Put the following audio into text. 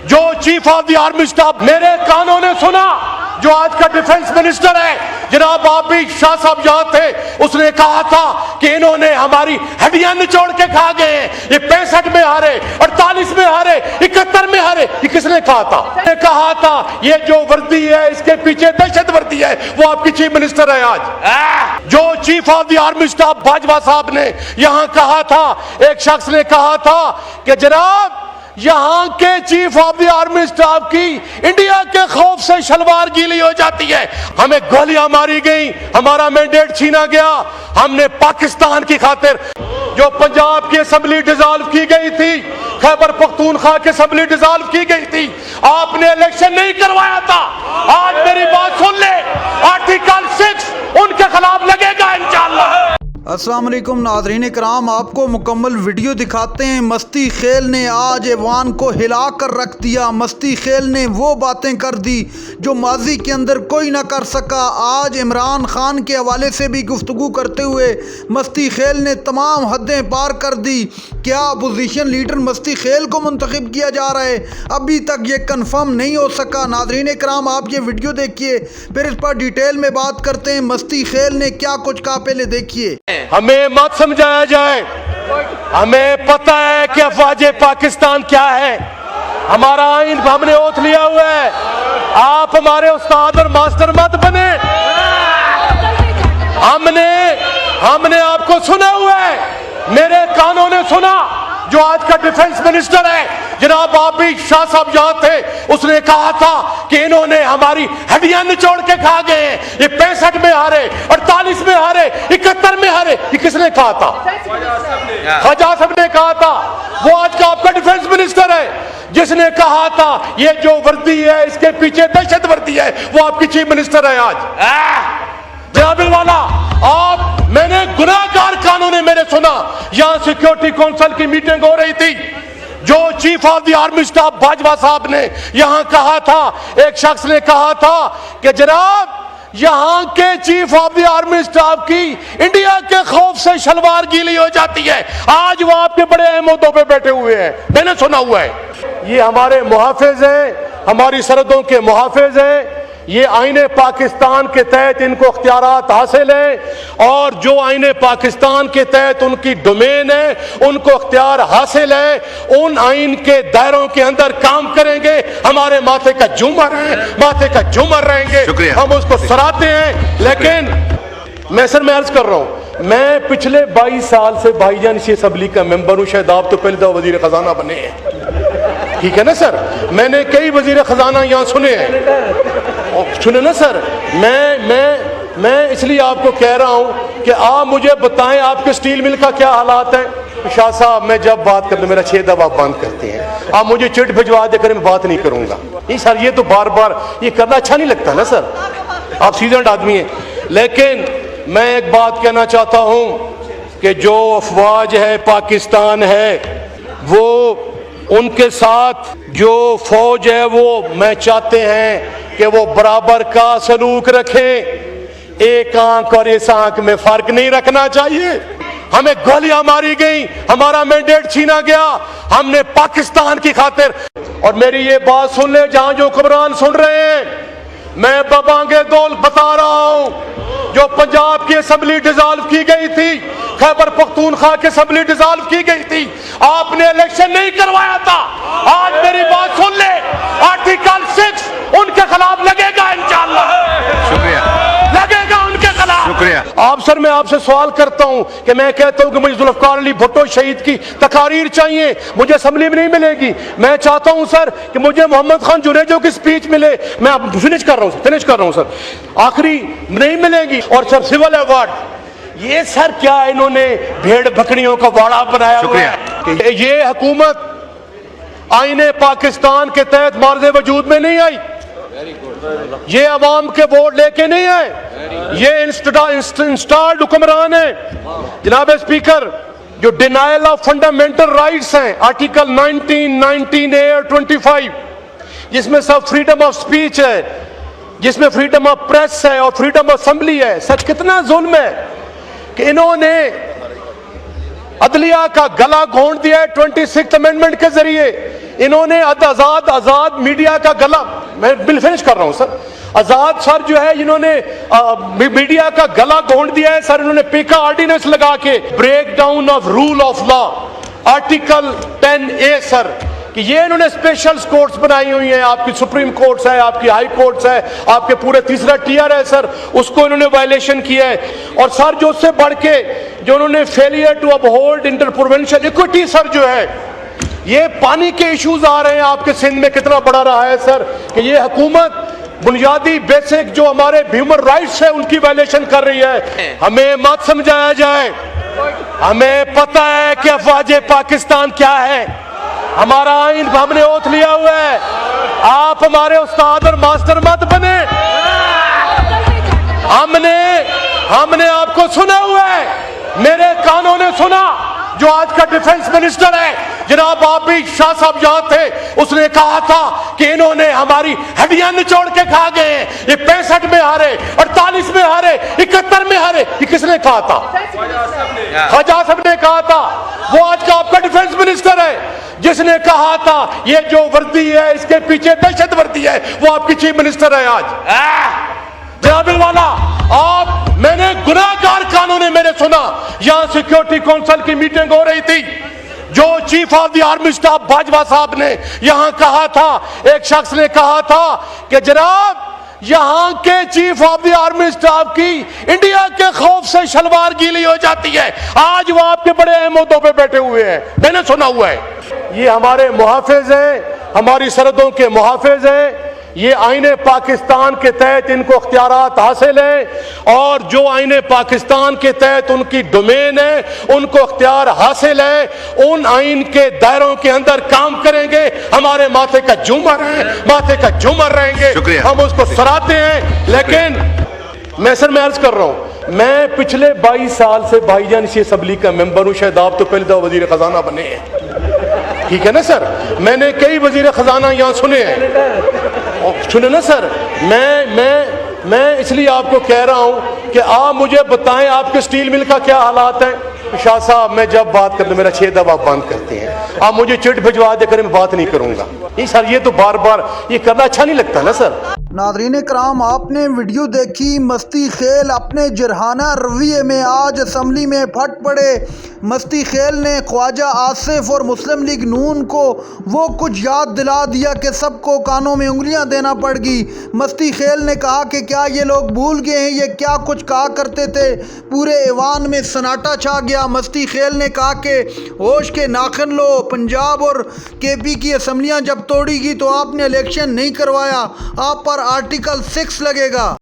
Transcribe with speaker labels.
Speaker 1: जो chief of the army staff, मेरे कानों ने सुना जो आज का डिफेंस मिनिस्टर है, जनाब आप भी शाह साहब यहाँ थे, उसने कहा था कि इन्होंने हमारी हड्डियां निचोड़ के खा गए हैं, ये 65 में हारे, 48 में हारे, 71 में हारे। ये किसने कहा था? कहा था ये जो वर्दी है इसके पीछे दहशत वर्दी है, वो आपकी चीफ मिनिस्टर है आज। जो chief of the army staff Bajwa साहब ने यहाँ कहा था, एक शख्स ने कहा था कि जनाब यहां के chief of the army staff की इंडिया के खौफ से शलवार गीली हो जाती है। हमें गोलियां मारी गई, हमारा मैंडेट छीना गया, हमने पाकिस्तान की खातिर जो पंजाब की असेंबली डिसॉल्व की गई थी, खैबर पख्तूनख्वा की असेंबली डिसॉल्व की गई थी, आपने इलेक्शन नहीं करवाया था। आज मेरी बात सुन ले, आर्टिकल 6 उनके खिलाफ लगेगा इंशाअल्लाह।
Speaker 2: अस्सलाम वालेकुम नाज़रीन इकराम, आपको मुकम्मल वीडियो दिखाते हैं। मस्ती खेल ने आज ऐवान को हिला कर रख दिया। मस्ती खेल ने वो बातें कर दी जो माजी के अंदर कोई ना कर सका। आज इमरान खान के हवाले से भी गुफ्तगू करते हुए मस्ती खेल ने तमाम हदें पार कर दी। क्या अपोजिशन लीडर मस्ती खेल को मुंतखब किया जा रहा है, अभी तक ये कन्फर्म नहीं हो सका। नाज़रीन इकराम आप ये वीडियो देखिए, फिर इस पर डिटेल में बात करते हैं। मस्ती खेल ने क्या कुछ कहा, पहले देखिए।
Speaker 1: हमें मत समझाया जाए, हमें पता है कि अफवाज पाकिस्तान क्या है। हमारा आइन हमने ओथ लिया हुआ है। आप हमारे उस्ताद और मास्टर मत बने। हमने आपको सुना हुआ है, मेरे कानों ने सुना जो आज का डिफेंस मिनिस्टर है, जनाब आप भी शाह साहब यहाँ थे, उसने कहा था कि इन्होंने हमारी हड्डियां निचोड़ के खा गए हैं, ये 65 में हारे, 48 में हारे, 71 में हारे। ये किसने कहा था? ख्वाजा साहब ने कहा था। वो आज का आपका डिफेंस मिनिस्टर है जिसने कहा था ये जो वर्दी है इसके पीछे दहशत वर्दी है, वो आपकी चीफ मिनिस्टर है आज। जनाब वाला आप, मैंने गुनाहगार कानून ने मेरे सुना, यहां सिक्योरिटी काउंसिल की मीटिंग हो रही थी, जो chief of the army staff Bajwa साहब ने यहां कहा था, एक शख्स ने कहा था कि जनाब यहां के chief of the army staff की इंडिया के खौफ से शलवार गीली हो जाती है। आज वो आपके बड़े अहम ओहदों पे बैठे हुए हैं, मैंने सुना हुआ है। ये हमारे मुहाफिज हैं, हमारी सरहदों के मुहाफिज हैं। ये आईने पाकिस्तान के तहत इनको अख्तियारात हासिल हैं, और जो आईने पाकिस्तान के तहत उनकी डोमेन है, उनको अख्तियार हासिल है, उन आइन के दायरों के अंदर काम करेंगे। हमारे माथे का झूमर है, माथे का झूमर रहेंगे, हम उसको सराहते हैं। लेकिन मैं अर्ज कर रहा हूं, मैं पिछले 22 साल से भाईजान इसी असेंबली का मेंबर हूं। शायद आप तो पहले दफा वजीर खजाना बने हैं, ठीक है ना सर? मैंने कई वजीर खजाना यहाँ सुने हैं, सुने ना सर? मैं इसलिए आपको कह रहा हूँ कि आप मुझे बताएं आपके स्टील मिल का क्या हालात है। शाह साहब मैं जब बात करता हूँ मेरा 6 दफा बंद करते हैं, आप मुझे चिट भिजवा देकर मैं बात नहीं करूंगा। नहीं सर, ये तो बार बार ये करना अच्छा नहीं लगता ना सर, आप सीजनड आदमी हैं। लेकिन मैं एक बात कहना चाहता हूँ कि जो अफवाज है पाकिस्तान है, वो उनके साथ जो फौज है वो मैं चाहते हैं कि वो बराबर का सलूक रखें। एक आंख और इस आंख में फर्क नहीं रखना चाहिए। हमें गोलियां मारी गई, हमारा मैंडेट छीना गया, हमने पाकिस्तान की खातिर। और मेरी ये बात सुन ले, जहां जो हुक्मरान सुन रहे हैं, मैं बबांगे दौल बता रहा हूं, जो पंजाब की असेंबली डिसॉल्व की गई थी, खैबर पख्तूनख्वा की असेंबली डिसॉल्व की गई थी, आपने इलेक्शन नहीं करवाया था। आज मेरी बात सुन ले, आर्टिकल 6 उनके खिलाफ लगेगा इंशाअल्लाह।
Speaker 3: शुक्रिया,
Speaker 1: लगेगा उनके खिलाफ।
Speaker 3: शुक्रिया।
Speaker 1: आप सर, मैं आपसे सवाल करता हूं कि मैं कहता हूं कि मुझे जुल्फकार अली भुट्टो शहीद की तकारीर चाहिए, मुझे असेंबली में नहीं मिलेगी। मैं चाहता हूं सर कि मुझे मोहम्मद खान जुनेजो की स्पीच मिले, मैं अब फिनिश कर रहा हूं सर, आखिरी नहीं मिलेगी। और सर सिविल अवार्ड, ये सर क्या इन्होंने भेड़ बकरियों का वाड़ा बनाया हुआ है? ये हुकूमत आईने पाकिस्तान के तहत मार्ज़े वजूद में नहीं आई, ये अवाम के वोट लेके नहीं आए, ये इंस्टॉल्ड हुक्मरान है। जनाब स्पीकर, जो डिनायल ऑफ फंडामेंटल राइट्स हैं, आर्टिकल 19, 19A और 25, जिसमें सब फ्रीडम ऑफ स्पीच है, जिसमें फ्रीडम ऑफ प्रेस है और फ्रीडम ऑफ असेंबली है। सच कितना जुल्म है कि इन्होंने अदलिया का गला घोंट दिया है 26th अमेंडमेंट के जरिए। इन्होंने आजाद मीडिया का गला, मैं बिल फिनिश कर रहा हूं सर, आजाद सर जो है इन्होंने मीडिया का गला घोंट दिया है सर। इन्होंने पीका ऑर्डिनेंस लगा के break down of rule of law, article 10A sir, कि ये इन्होंने स्पेशल कोर्ट्स बनाई हुई हैं, आपकी सुप्रीम कोर्ट्स है, आपकी हाई कोर्ट्स है, आपके पूरे तीसरा टियर है सर, उसको इन्होंने वायलेशन किया है। और सर जो उससे बढ़ के जो उन्होंने failure to uphold inter provincial equity sir जो है, ये पानी के इश्यूज आ रहे हैं आपके सिंध में, कितना बड़ा रहा है सर कि ये हुकूमत बुनियादी बेसिक जो हमारे ह्यूमन राइट्स है उनकी वायलेशन कर रही है। हमें मत समझाया जाए, हमें पता है कि अफवाज पाकिस्तान क्या है, हमारा आइन हमने ओथ लिया हुआ है। आप हमारे उस्ताद और मास्टर मत बने, हमने आपको सुना हुआ है, मेरे कानों ने सुना। जो आज का डिफेंस मिनिस्टर है जनाब आबिद शाह साहब यहाँ थे, उसने कहा था कि इन्होंने हमारी हड्डियां निचोड़ के खा गए हैं, ये 65 में हारे, 48 में हारे, 71 में हारे। ये किसने कहा था? ख्वाजा साहब ने कहा था। वो आज का आपका डिफेंस मिनिस्टर है जिसने कहा था ये जो वर्दी है इसके पीछे दहशत वर्दी है, वो आपकी चीफ मिनिस्टर है आज। जनाबिल वाला आप, मैंने गुनाहगार कानों ने मेरे सुना, यहां सिक्योरिटी काउंसिल की मीटिंग हो रही थी, जो chief of the army staff Bajwa साहब ने यहां कहा था, एक शख्स ने कहा था कि जनाब यहां के chief of the army staff की इंडिया के खौफ से शलवार गीली हो जाती है। आज वो आपके बड़े अहम ओहदों पे बैठे हुए हैं, मैंने सुना हुआ है। ये हमारे मुहाफिज हैं, हमारी सरहदों के मुहाफिज हैं। ये आईने पाकिस्तान के तहत इनको अख्तियारात हासिल हैं, और जो आईने पाकिस्तान के तहत उनकी डोमेन है, उनको अख्तियार हासिल है, उन आइन के दायरों के अंदर काम करेंगे। हमारे माथे का झूमर है, माथे का झूमर रहेंगे, हम उसको सराहते हैं। लेकिन मैं अर्ज कर रहा हूं, मैं पिछले 22 साल से भाईजान इसी असम्बली का मेंबर हूं। शायद आप तो पहले दफा वजीर खजाना बने हैं, ठीक है ना सर? मैंने कई वजीर खजाना यहां सुने हैं, सुने ना सर? मैं इसलिए आपको कह रहा हूं कि आप मुझे बताएं आपके स्टील मिल का क्या हालात है। शाह साहब, मैं जब बात करता मेरा 6 दफा बंद करते हैं, आप मुझे चिट भिजवा देकर मैं बात नहीं करूंगा। नहीं सर, ये तो बार बार ये करना अच्छा नहीं लगता ना सर।
Speaker 2: नाज़रीन कराम, आपने वीडियो देखी। मस्ती खेल अपने जरहाना रवैये में आज असम्बली में फट पड़े। मस्ती खेल ने ख्वाजा आसिफ और मुस्लिम लीग नून को वो कुछ याद दिला दिया कि सबको कानों में उंगलियां देना पड़ गई। मस्ती खेल ने कहा कि क्या ये लोग भूल गए हैं ये क्या कुछ कहा करते थे। पूरे ऐवान में सन्नाटा छा गया। मस्ती खेल ने कहा कि होश के नाखन लो, पंजाब और KP की असम्बलियाँ जब तोड़ेगी तो आपने इलेक्शन नहीं करवाया, आप पर आर्टिकल 6 लगेगा।